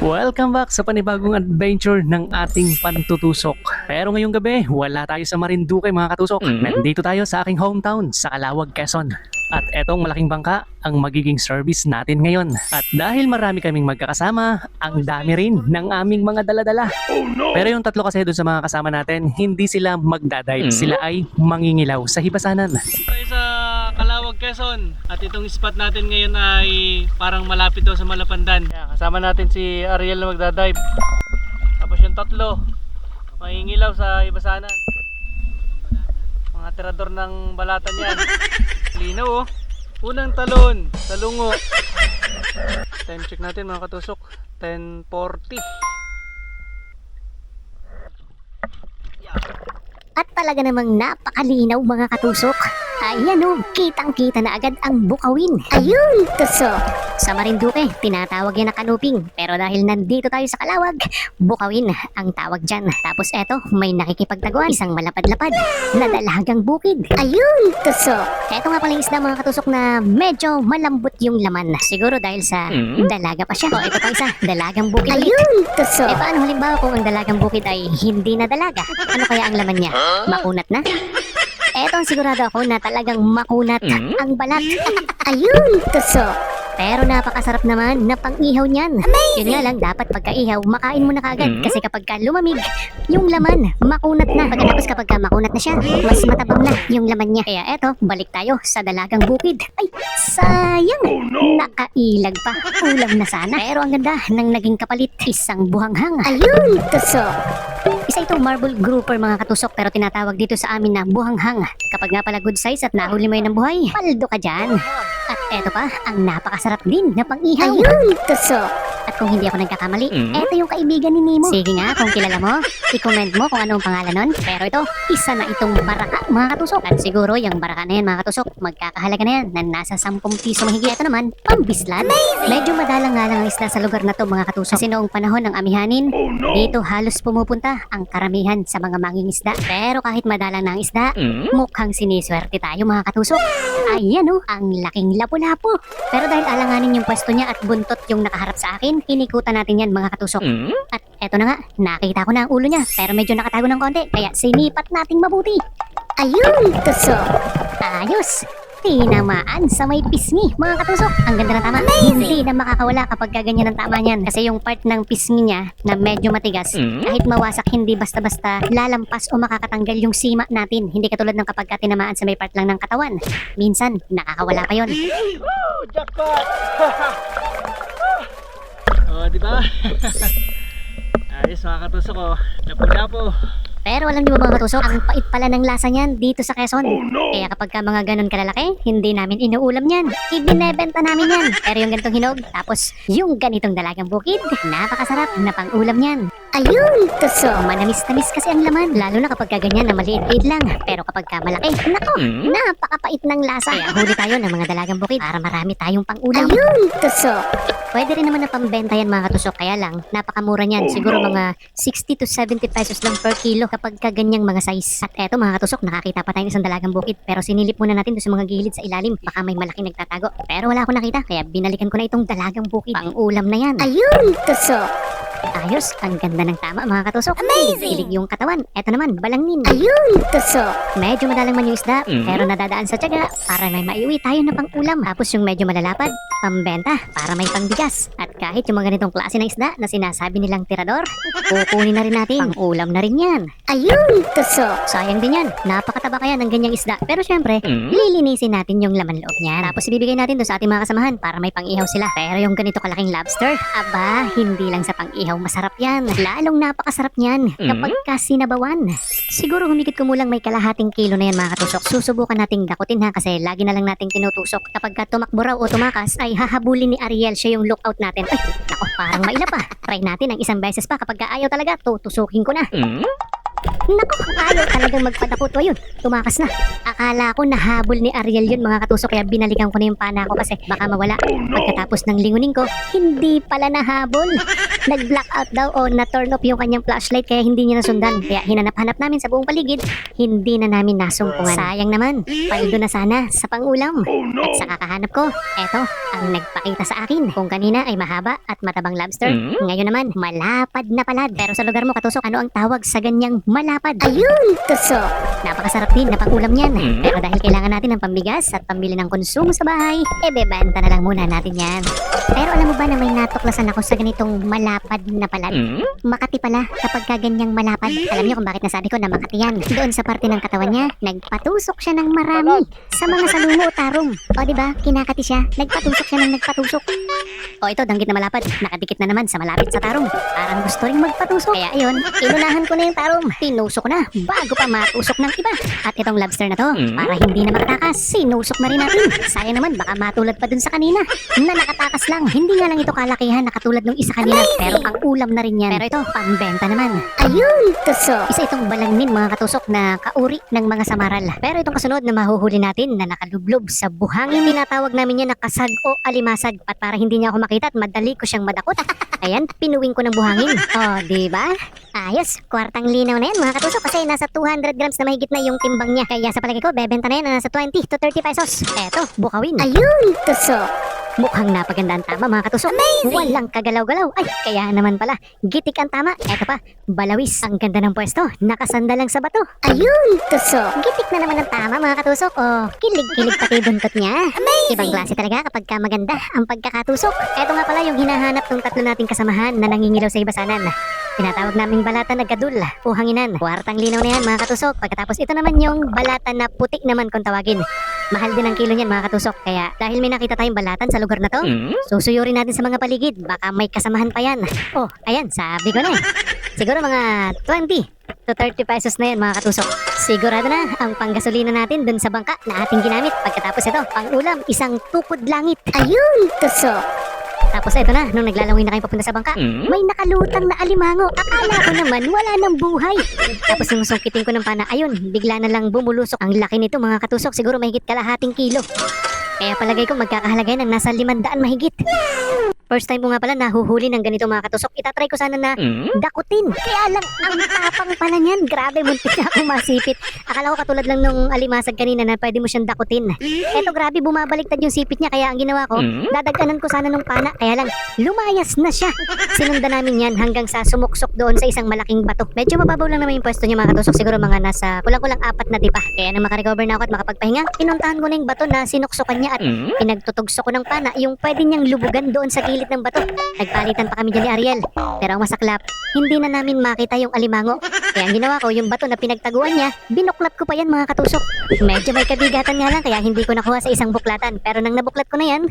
Welcome back sa panibagong adventure ng ating pantutusok. Pero ngayong gabi, wala tayo sa Marinduque mga katusok. Nandito tayo sa aking hometown, sa Calauag, Quezon. At etong malaking bangka ang magiging service natin ngayon. At dahil marami kaming magkakasama, ang dami rin ng aming mga daladala. Pero yung tatlo kasi doon sa mga kasama natin, hindi sila magdadive. Sila ay mangingilaw sa hibasanan. Tayo sa Calauag, Quezon. At itong spot natin ngayon ay parang malapit daw sa Malapandan. Kaya kasama natin si Ariel na magdadive. Tapos yung tatlo, mangingilaw sa hibasanan. Mga tirador ng balatan yan. Linaw oh. Unang talon sa lungo. Time check natin mga katusok, 10:40. At talaga namang napakalinaw mga katusok. Ayan o, kitang-kita na agad ang bukawin. Ayun, tusok. Sa Marinduque, tinatawag yan na kanuping. Pero dahil nandito tayo sa Calauag, bukawin ang tawag dyan. Tapos eto, may nakikipagtaguan. Isang malapad-lapad na dalagang bukid. Ayun, tusok. Eto nga pala yung isda mga katusok na medyo malambot yung laman. Siguro dahil sa dalaga pa siya. O ito pa isa, dalagang bukid. Ayun, tusok. E paano halimbawa kung ang dalagang bukid ay hindi na dalaga? Ano kaya ang laman niya? Makunat na? Eto ang sigurado ako na talagang makunat ang balat. Ayun, tusok. Pero napakasarap naman na pang-ihaw niyan. Yun nga lang, dapat pagka-ihaw, makain mo na kagad. Kasi kapag ka lumamig, yung laman, makunat na. Pagkatapos kapag ka makunat na siya, mas matabang na yung laman niya. Kaya eto, balik tayo sa dalagang bukid. Ay, sayang! Nakailag pa. Ulam na sana. Pero ang ganda ng naging kapalit, isang buhanghang. Ayun, tusok. Isa itong marble grouper mga katusok, pero tinatawag dito sa amin na buhanghang. Kapag nga pala good size at nahuli mo yun ng buhay, paldo ka dyan. At eto pa, ang napakasarap din na pang-ihaw. Ayun, tusok. At kung hindi ako nagkakamali, eto yung kaibigan ni Nemo. Sige nga, kung kilala mo, i-comment mo kung anong pangalan nun. Pero ito, isa na itong baraka mga katusok. At siguro yung baraka na yan mga katusok, magkakahalaga na yan na nasa 10 piso mahigit. Ito naman, pambislan. Medyo madalang nga lang ang isda sa lugar na to mga katusok. Kasi noong panahon ng amihanin, dito halos pumupunta ang karamihan sa mga mangingisda. Pero kahit madalang na ang isda, mukhang siniswerte tayo mga katusok. Ayan o, ang laking lapu-lapu. Pero dahil alanganin yung pwesto niya at buntot yung nakaharap sa akin, inikutan natin yan mga katusok. At eto na nga, nakita ko na ang ulo niya, pero medyo nakatago ng konti, kaya sinipat nating mabuti. Ayun, tusok. Ayos. Tinamaan sa may pisngi mga katusok. Ang ganda ng tama. Hindi na makakawala kapag ganyan ang tama niyan. Kasi yung part ng pisngi niya na medyo matigas, kahit mawasak, hindi basta-basta lalampas o makakatanggal yung sima natin. Hindi katulad ng kapag tinamaan sa may part lang ng katawan. Minsan, nakakawala pa yun. Jackpot! Oh, di ba? Ayos mga katusok oh. Lapo-lapo. Pero alam niyo ba mga katusok, ang pait pala ng lasa niyan dito sa Quezon. Kaya kapag ka mga ganun kalalaki, hindi namin inuulam niyan. Ibinebenta namin yan. Pero yung ganitong hinog, tapos yung ganitong dalagang bukid, napakasarap na pang-ulam niyan. Ayun, tusok. Manamis-tamis kasi ang laman. Lalo na kapag ganyan na maliit-liit lang. Pero kapag ka malaki, nako, napakapait ng lasa. Kaya huli tayo ng mga dalagang bukid para marami tayong pang-ulam. Ayun, tusok. Pwede rin naman na pambenta yan mga katusok. Kaya lang, napakamura niyan. Siguro mga 60 to 70 pesos lang per kilo kapag kaganyang mga size. At eto mga katusok, nakakita pa tayo ng isang dalagang bukid. Pero sinilip muna natin doon sa mga gilid sa ilalim. Baka may malaking nagtatago. Pero wala akong nakita. Kaya binalikan ko na itong dalagang bukid. Pang-ulam na yan. Ayun, tusok. Ayos, ang ganda ng tama mga katusok. Amazing! Kilig yung katawan. Eto naman, balangnin. Ayun, tusok. Medyo madalang man yung isda, pero nadadaan sa tiyaga para may maiuwi tayo na pang-ulam. Tapos yung medyo malalapad, pambenta para may pangbigas. At kahit yung mga ganitong klase ng isda na sinasabi nilang tirador, kukunin na rin natin. Pang-ulam na rin yan. Ayun, tusok. Sayang din yan. Napakataba kaya ng ganyang isda. Pero syempre, lilinisin natin yung laman loob niya. Tapos ibibigay natin doon sa ating mga kasamahan para may pang-ihaw sila. Pero yung ganito kalaking lobster, aba, hindi lang sa pang-ihaw masarap yan. Lalong napakasarap niyan kapag kasinabawan. Siguro humigit kumulang may kalahating kilo na yan mga katusok. Susubukan nating dakutin ha kasi lagi na lang nating tinutusok. Kapag tumakbo raw o tumakas ay hahabulin ni Ariel siya yung lookout natin. Ay, nako, parang maila pa. Try natin ang isang beses pa. Kapag ayaw talaga, tutusukin ko na. Naku, ayaw talagang magpadakot. Ayun, tumakas na. Akala ko nahabol ni Ariel yun mga katusok, kaya binalikan ko na yung pana ko kasi baka mawala. Pagkatapos ng lingunin ko, hindi pala nahabol. Nag-blackout daw o na-turn off yung kanyang flashlight kaya hindi niya nasundan. Kaya hinanap-hanap namin sa buong paligid, hindi na namin nasumpungan. Sayang naman, paldo na sana sa pangulam. At sa kakahanap ko, eto ang nagpakita sa akin. Kung kanina ay mahaba at matabang lobster, ngayon naman malapad na palad. Pero sa lugar mo, Katusok, ano ang tawag sa ganyang malapad? Ayun, Tusok! Napakasarap din na pangulam niyan. Pero dahil kailangan natin ng pambigas at pambili ng konsumo sa bahay, bebenta na lang muna natin yan. Pero alam mo ba na may natuklasan ako sa ganitong malapad na palad? Makati pala kapag kaganyang malapad. Alam niyo kung bakit nasabi ko na Makati yan. Doon sa parte ng katawan niya, nagpatusok siya ng marami sa mga salungo o tarong. O diba, kinakati siya, nagpatusok siya ng nagpatusok. O ito, danggit na malapad, nakadikit na naman sa malapit sa tarong. Parang gusto ring magpatusok. Kaya ayun, inunahan ko na yung tarong. Tinusok ko na bago pa matusok ng iba. At itong lobster na to, para hindi na makatakas, sinusok na rin natin. Sayang naman, baka matulad pa dun sa kanina na nakatakas lang. Hindi nga lang ito kalakihan na katulad nung isa kanina, pero pang ulam na rin yan. Pero ito, pambenta naman. Ayun, tusok. Isa itong balangnin mga katusok na kauri ng mga samaral. Pero itong kasunod na mahuhuli natin na nakalublob sa buhangin, tinatawag namin yan na kasag o alimasag. At para hindi niya ako makita at madali ko siyang madakot, ayan, pinuwing ko ng buhangin. O, diba? Ayos, kwartang linaw na yan mga katusok kasi nasa 200 grams na mahigit na yung timbang niya. Kaya sa palagay ko, bebenta na yan na nasa 20 to 30 pesos. Eto, bukawin. Ayun, tusok. Mukhang napaganda ang tama mga katusok. Amazing! Walang kagalaw-galaw. Ay, kaya naman pala. Gitik ang tama. Eto pa, balawis. Ang ganda ng pwesto. Nakasanda lang sa bato. Ayun, tusok. Gitik na naman ang tama mga katusok. Oh, kilig-kilig pati buntot niya. Amazing! Ibang klase talaga kapag ka maganda ang pagkakatusok. Eto nga pala yung hinahanap ng tatlo nating kasamahan na nangingilaw sa ibasanan. Tinatawag naming balata na gadul o hanginan. Kwartang linaw na yan mga katusok. Pagkatapos ito naman yung balata na putik naman kung tawagin. Mahal din ang kilo niyan mga katusok. Kaya dahil may nakita tayong balatan sa lugar na to, susuyurin natin sa mga paligid. Baka may kasamahan pa yan. Oh, ayan, sabi ko na eh. Siguro mga 20 to 30 pesos na yan mga katusok. Sigurado na ang panggasolina natin dun sa bangka na ating ginamit. Pagkatapos ito, pang ulam, isang tukod langit. Ayun, tusok. Tapos eto na, nung naglalawin na kayo papunta sa bangka, may nakalutang na alimango. Akala ko naman wala nang buhay. Tapos nung sungkitin ko ng pana, ayun, bigla na lang bumulusok. Ang laki nito mga katusok, siguro mahigit kalahating kilo. Kaya palagay ko magkakahalagay ng nasa 500 mahigit. First time ko nga pala nahuhuli ng ganito mga katusok. Itatry ko sana na dakutin. Kaya lang, ang tapang pala niyan. Grabe, muntik na akong masipit. Akala ko katulad lang nung alimasag kanina na pwede mo siyang dakutin. Eto grabe, bumabaliktad yung sipit niya. Kaya ang ginawa ko, dadaganan ko sana nung pana. Kaya lang, lumayas na siya. Sinundan namin yan hanggang sa sumuksok doon sa isang malaking bato. Medyo mababaw lang naman yung pwesto niya mga katusok. Siguro mga nasa kulang-kulang 4 na dipa. Kaya nang makarecover na ako at makapagpahinga, pinuntahan ko na yung bato na sinuksokan niya at pinagtutugso ko ng pana yung pwede niyang lubugan doon sa gilid ng bato. Nagpalitan pa kami dyan ni Ariel. Pero ang masaklap, hindi na namin makita yung alimango. Kaya ang ginawa ko, yung bato na pinagtaguan niya, binuklat ko pa yan mga katusok. Medyo may kabigatan nga lang kaya hindi ko nakuha sa isang buklatan. Pero nang nabuklat ko na yan,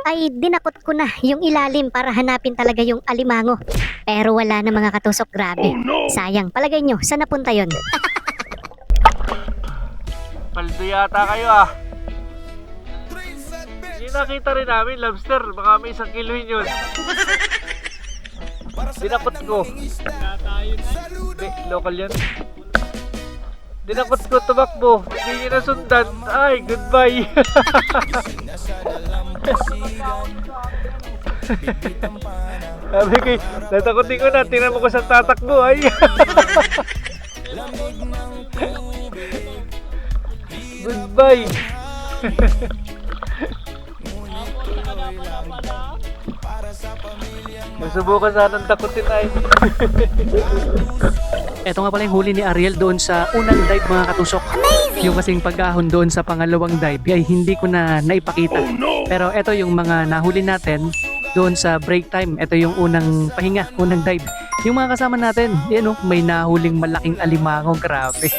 ay dinakot ko na yung ilalim para hanapin talaga yung alimango. Pero wala na mga katusok, grabe. Sayang, palagay nyo, saan napunta yon? Paldo yata kayo ah. Hindi nakita rin namin lobster. Baka may 1 kiloin yun. Dinakot ko. Hindi, local yan. Dinakot ko, tumakbo. Hindi niya nasundan. Ay, goodbye. Sabi ko, natakotin ko na. Tingnan mo ko sa tatakbo. Ay. Goodbye. Masubukan sanang takutin ay. Ito nga pala yung huli ni Ariel doon sa unang dive mga katusok. Yung kasing pag-ahon doon sa pangalawang dive ay hindi ko na naipakita. Pero ito yung mga nahuli natin doon sa break time. Ito yung unang pahinga, unang dive. Yung mga kasama natin, yan o, may nahuling malaking alimango, grabe.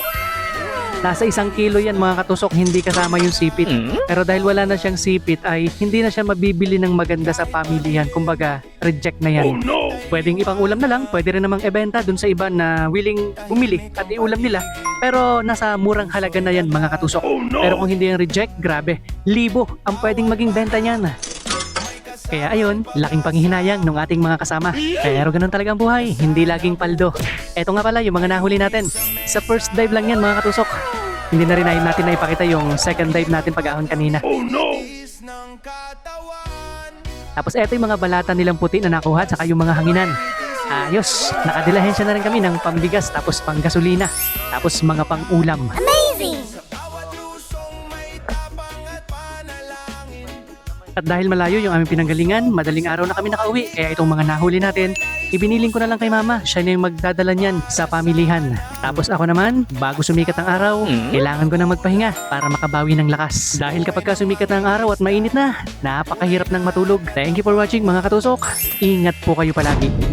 Nasa 1 kilo yan mga katusok, hindi kasama yung sipit. Pero dahil wala na siyang sipit ay hindi na siya mabibili ng maganda sa pamilihan. Kumbaga, reject na yan. Pwedeng ipang ulam na lang, pwede rin namang ibenta dun sa iba na willing bumili at iulam nila. Pero nasa murang halaga na yan mga katusok. Pero kung hindi yung reject, grabe, 1,000 ang pwedeng maging benta niyan. Kaya ayun, laking panghihinayang ng ating mga kasama. Pero ganun talaga ang buhay, hindi laging paldo. Eto nga pala yung mga nahuli natin. Sa first dive lang yan mga katusok. Hindi na rin natin na ipakita yung second dive natin pag-ahon kanina. Tapos eto yung mga balata nilang puti na nakuha at saka yung mga hanginan. Ayos, nakadilahensya na rin kami ng pambigas tapos panggasolina, tapos mga pang-ulam. At dahil malayo yung aming pinanggalingan, madaling araw na kami nakauwi. Kaya itong mga nahuli natin, ibiniling ko na lang kay mama. Siya na yung magdadala niyan sa pamilihan. Tapos ako naman, bago sumikat ang araw, kailangan ko na magpahinga para makabawi ng lakas. Dahil kapag ka sumikat ang araw at mainit na, napakahirap ng matulog. Thank you for watching mga katusok. Ingat po kayo palagi.